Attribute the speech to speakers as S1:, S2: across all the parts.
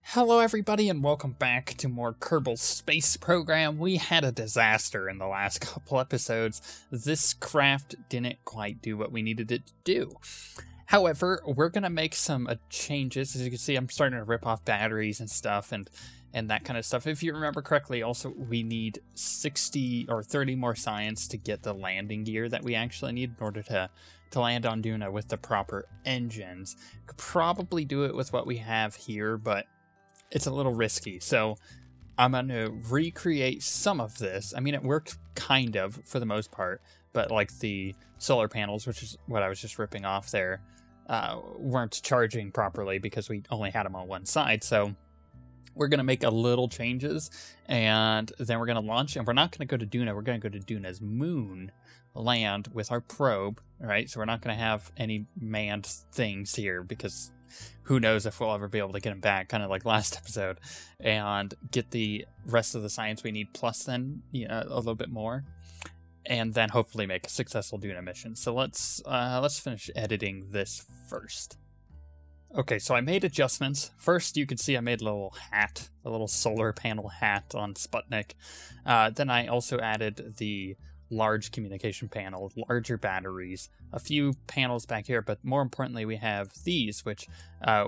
S1: Hello everybody and welcome back to more Kerbal Space Program. We had a disaster in the last couple episodes. This craft didn't quite do what we needed it to do. However, we're going to make some changes. As you can see, I'm starting to rip off batteries and stuff and that kind of stuff. If you remember correctly, also we need 60 or 30 more science to get the landing gear that we actually need in order to land on Duna with the proper engines. Could probably do it with what we have here, but it's a little risky, so I'm going to recreate some of this. I mean, it worked kind of for the most part, but like the solar panels, which is what I was just ripping off there, weren't charging properly because we only had them on one side. So we're going to make a little changes, and then we're going to launch, and we're not going to go to Duna. We're going to go to Duna's moon, land with our probe, right? So we're not going to have any manned things here because who knows if we'll ever be able to get him back, kind of like last episode, and get the rest of the science we need, plus then a little bit more, and then hopefully make a successful Duna mission. So let's finish editing this first. Okay, so I made adjustments. First, you can see I made a little hat, a little solar panel hat on Sputnik. Then I also added the large communication panel, larger batteries, a few panels back here, but more importantly we have these, which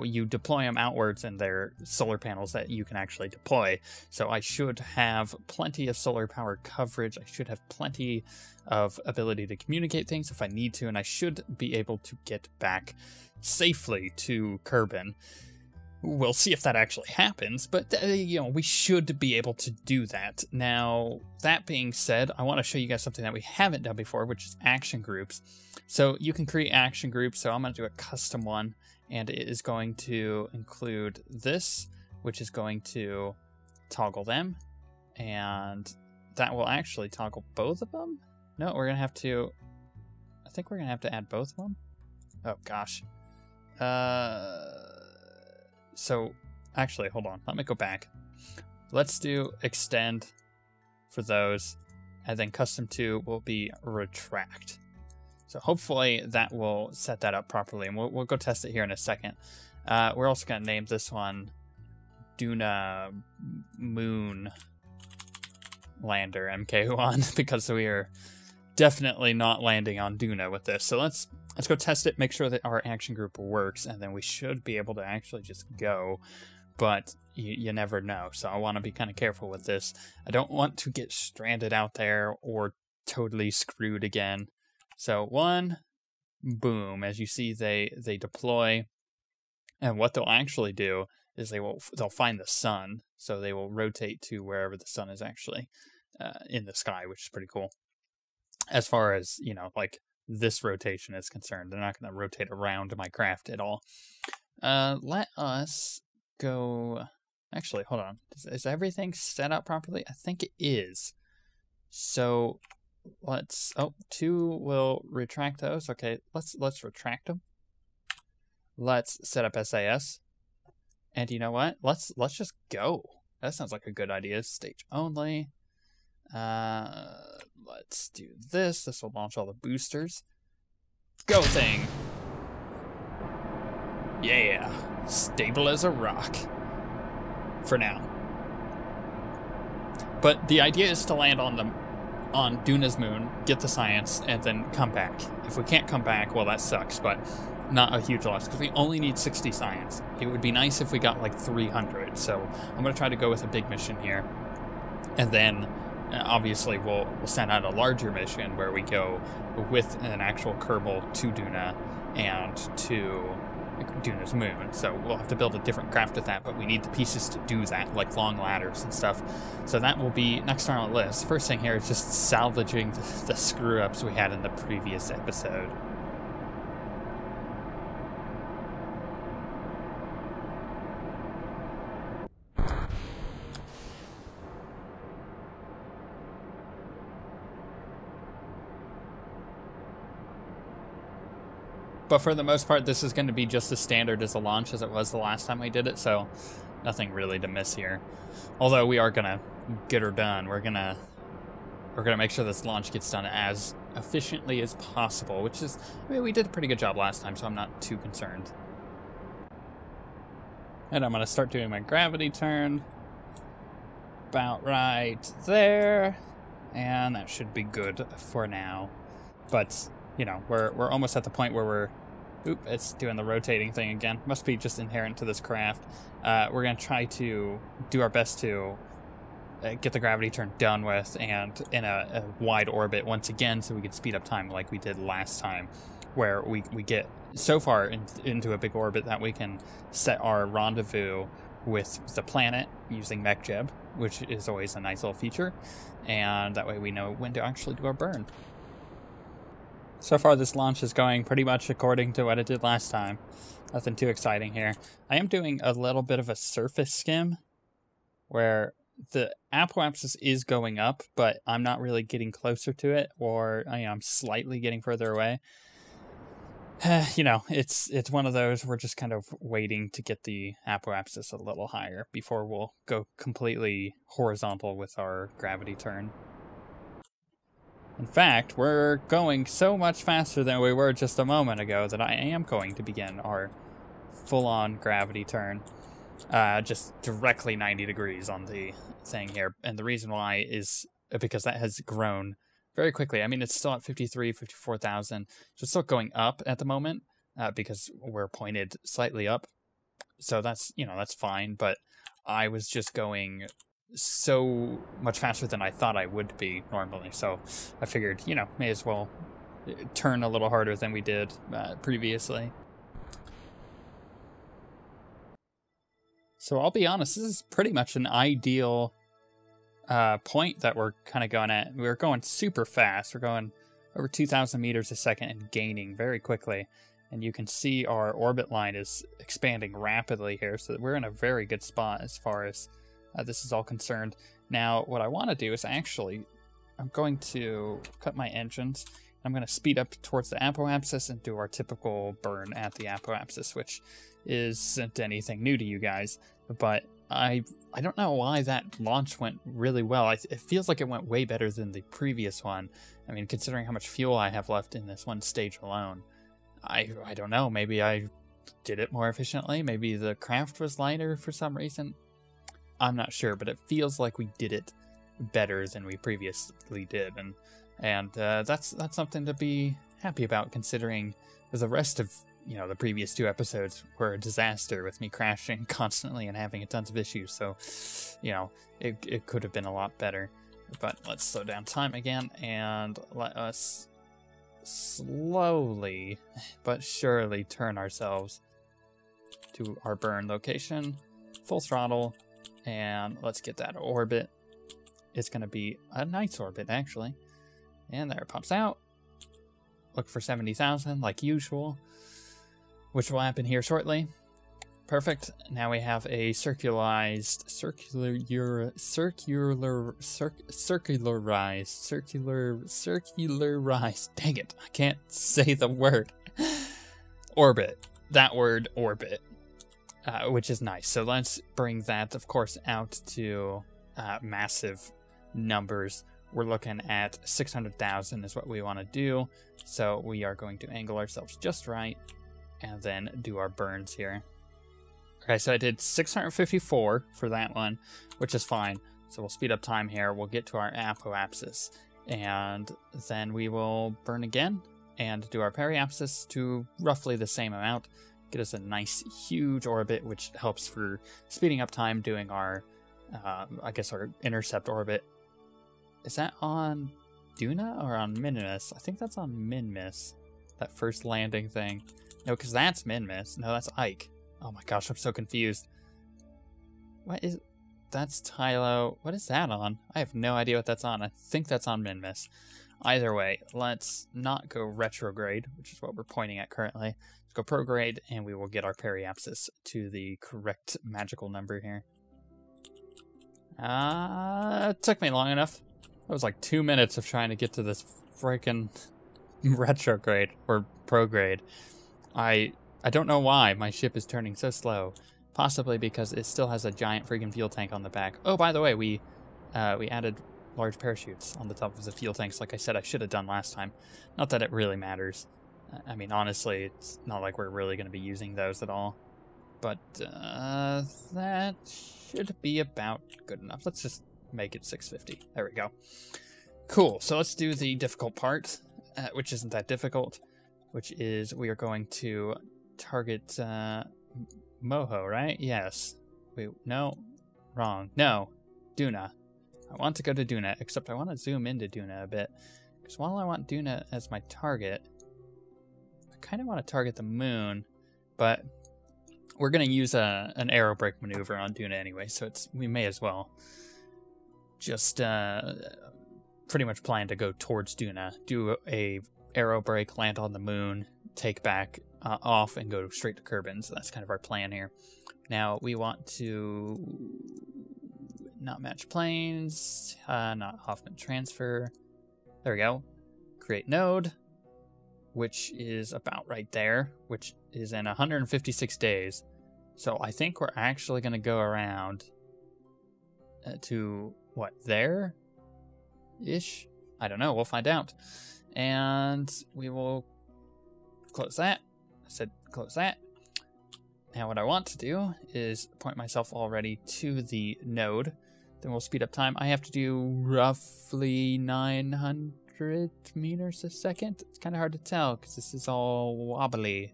S1: you deploy them outwards, and they're solar panels that you can actually deploy. So I should have plenty of solar power coverage, I should have plenty of ability to communicate things if I need to, and I should be able to get back safely to Kerbin. We'll see if that actually happens, but we should be able to do that. Now, that being said, I want to show you guys something that we haven't done before, which is action groups. So you can create action groups, so I'm going to do a custom one, and it is going to include this, which is going to toggle them, and that will actually toggle both of them? No, we're going to have to, I think we're going to have to add both of them. Oh gosh. So, actually, hold on. Let me go back. Let's do extend for those, and then custom 2 will be retract. So hopefully that will set that up properly, and we'll go test it here in a second. We're also going to name this one Duna Moon Lander MK1 because we are definitely not landing on Duna with this. So let's go test it, make sure that our action group works, and then we should be able to actually just go, but you never know, so I want to be kind of careful with this. I don't want to get stranded out there or totally screwed again. So 1, boom, as you see they deploy, and what they'll actually do is they'll find the sun, so they will rotate to wherever the sun is actually in the sky, which is pretty cool. As far as, like, this rotation is concerned, they're not going to rotate around my craft at all. Let us go. Actually, hold on. Is everything set up properly? I think it is. So let's. Oh, 2 will retract those. Okay, let's retract them. Let's set up SAS. And you know what? Let's just go. That sounds like a good idea. Stage only. Let's do this. This will launch all the boosters. Go thing! Yeah! Stable as a rock. For now. But the idea is to land on Duna's moon, get the science, and then come back. If we can't come back, well, that sucks, but not a huge loss, because we only need 60 science. It would be nice if we got like 300, so I'm going to try to go with a big mission here. And then obviously we'll send out a larger mission where we go with an actual Kerbal to Duna and to Duna's moon. So we'll have to build a different craft with that, but we need the pieces to do that, like long ladders and stuff. So that will be next on our list. First thing here is just salvaging the screw-ups we had in the previous episode. But for the most part, this is going to be just as standard as a launch as it was the last time we did it, so nothing really to miss here. Although we are going to get her done. We're gonna make sure this launch gets done as efficiently as possible, which is, I mean, we did a pretty good job last time, so I'm not too concerned. And I'm going to start doing my gravity turn. About right there. And that should be good for now. But, you know, we're almost at the point where we're... Oop, it's doing the rotating thing again. Must be just inherent to this craft. We're going to try to do our best to get the gravity turn done with and in a wide orbit once again so we can speed up time like we did last time, where we get so far into a big orbit that we can set our rendezvous with the planet using MechJeb, which is always a nice little feature, and that way we know when to actually do our burn. So far this launch is going pretty much according to what it did last time. Nothing too exciting here. I am doing a little bit of a surface skim where the apoapsis is going up, but I'm not really getting closer to it, or I'm slightly getting further away. You know, it's one of those, we're just kind of waiting to get the apoapsis a little higher before we'll go completely horizontal with our gravity turn. In fact, we're going so much faster than we were just a moment ago that I am going to begin our full-on gravity turn. Just directly 90 degrees on the thing here. And the reason why is because that has grown very quickly. I mean, it's still at 54,000. So it's still going up at the moment because we're pointed slightly up. So that's, that's fine. But I was just going so much faster than I thought I would be normally. So I figured, may as well turn a little harder than we did previously. So I'll be honest, this is pretty much an ideal point that we're kind of going at. We're going super fast. We're going over 2,000 meters a second and gaining very quickly. And you can see our orbit line is expanding rapidly here, so we're in a very good spot as far as this is all concerned. Now, what I want to do is I'm going to cut my engines. I'm going to speed up towards the apoapsis and do our typical burn at the apoapsis, which isn't anything new to you guys, but I don't know why that launch went really well. It feels like it went way better than the previous one. I mean, considering how much fuel I have left in this one stage alone. I don't know, maybe I did it more efficiently, maybe the craft was lighter for some reason. I'm not sure, but it feels like we did it better than we previously did, and that's something to be happy about, considering the rest of the previous 2 episodes were a disaster with me crashing constantly and having tons of issues. So, it could have been a lot better. But let's slow down time again and let us slowly but surely turn ourselves to our burn location. Full throttle, and let's get that orbit. It's going to be a nice orbit, actually. And there it pops out. Look for 70,000 like usual, which will happen here shortly. Perfect. Now we have a circularized, dang it, I can't say the word. Orbit. That word, orbit. Which is nice. So let's bring that, of course, out to massive numbers. We're looking at 600,000 is what we want to do. So we are going to angle ourselves just right and then do our burns here. Okay, so I did 654 for that one, which is fine. So we'll speed up time here. We'll get to our apoapsis, and then we will burn again and do our periapsis to roughly the same amount. Get us a nice, huge orbit, which helps for speeding up time doing our, I guess, our intercept orbit. Is that on Duna or on Minmus? I think that's on Minmus, that first landing thing. No, because that's Minmus. No, that's Ike. Oh my gosh, I'm so confused. That's Tylo. What is that on? I have no idea what that's on. I think that's on Minmus. Either way, let's not go retrograde, which is what we're pointing at currently. Let's go prograde, and we will get our periapsis to the correct magical number here. It took me long enough. It was like 2 minutes of trying to get to this freaking retrograde or prograde. I don't know why my ship is turning so slow. Possibly because it still has a giant freaking fuel tank on the back. Oh, by the way, we added large parachutes on the top of the fuel tanks, like I said I should have done last time. Not that it really matters. I mean, honestly, it's not like we're really going to be using those at all. But that should be about good enough. Let's just make it 650. There we go. Cool. So let's do the difficult part, which isn't that difficult, which is we are going to target Moho, right? Yes. Wait, no. Wrong. No. Duna. I want to go to Duna, except I want to zoom into Duna a bit. Because while I want Duna as my target, I kind of want to target the moon, but we're going to use an aero brake maneuver on Duna anyway, so we may as well just pretty much plan to go towards Duna, do a aero brake, land on the moon, take back off, and go straight to Kerbin. So that's kind of our plan here. Now we want to not match planes, not Hoffman transfer. There we go. Create node, which is about right there, which is in 156 days. So I think we're actually going to go around to, what, there-ish? I don't know. We'll find out. And we will close that. I said close that. Now what I want to do is point myself already to the node. Then we'll speed up time. I have to do roughly 900 meters a second. It's kind of hard to tell because this is all wobbly.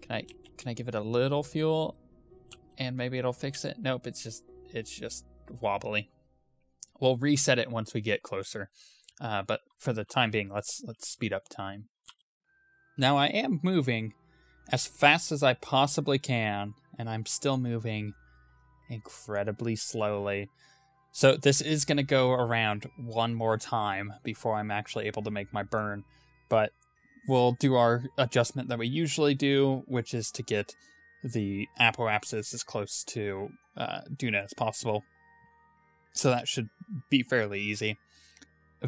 S1: Can I give it a little fuel and maybe it'll fix it? Nope, it's just wobbly. We'll reset it once we get closer. But for the time being, let's speed up time. Now I am moving as fast as I possibly can, and I'm still moving incredibly slowly. So this is going to go around one more time before I'm actually able to make my burn, but we'll do our adjustment that we usually do, which is to get the apoapsis as close to Duna as possible. So that should be fairly easy.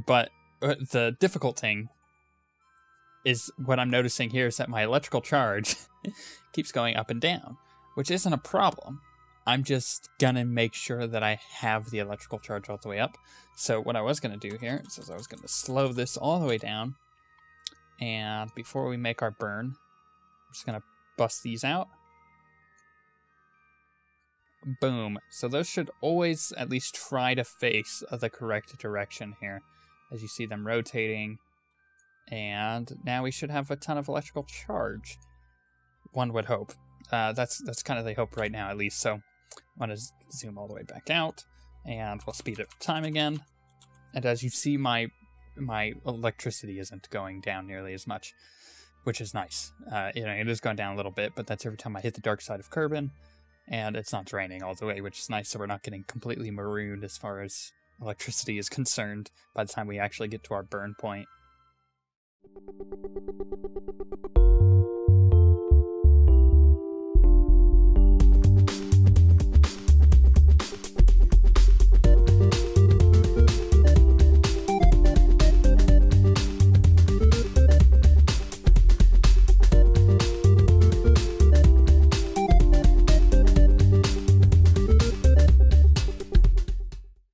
S1: But the difficult thing is what I'm noticing here is that my electrical charge keeps going up and down, which isn't a problem. I'm just gonna make sure that I have the electrical charge all the way up. So what I was gonna do here is I was gonna slow this all the way down. And before we make our burn, I'm just gonna bust these out. Boom. So those should always at least try to face the correct direction here, as you see them rotating. And now we should have a ton of electrical charge. One would hope. That's kind of the hope right now, at least. So I want to zoom all the way back out, and we'll speed up time again. And as you see, my electricity isn't going down nearly as much, which is nice. It is going down a little bit, but that's every time I hit the dark side of Kerbin, and it's not draining all the way, which is nice. So we're not getting completely marooned as far as electricity is concerned by the time we actually get to our burn point.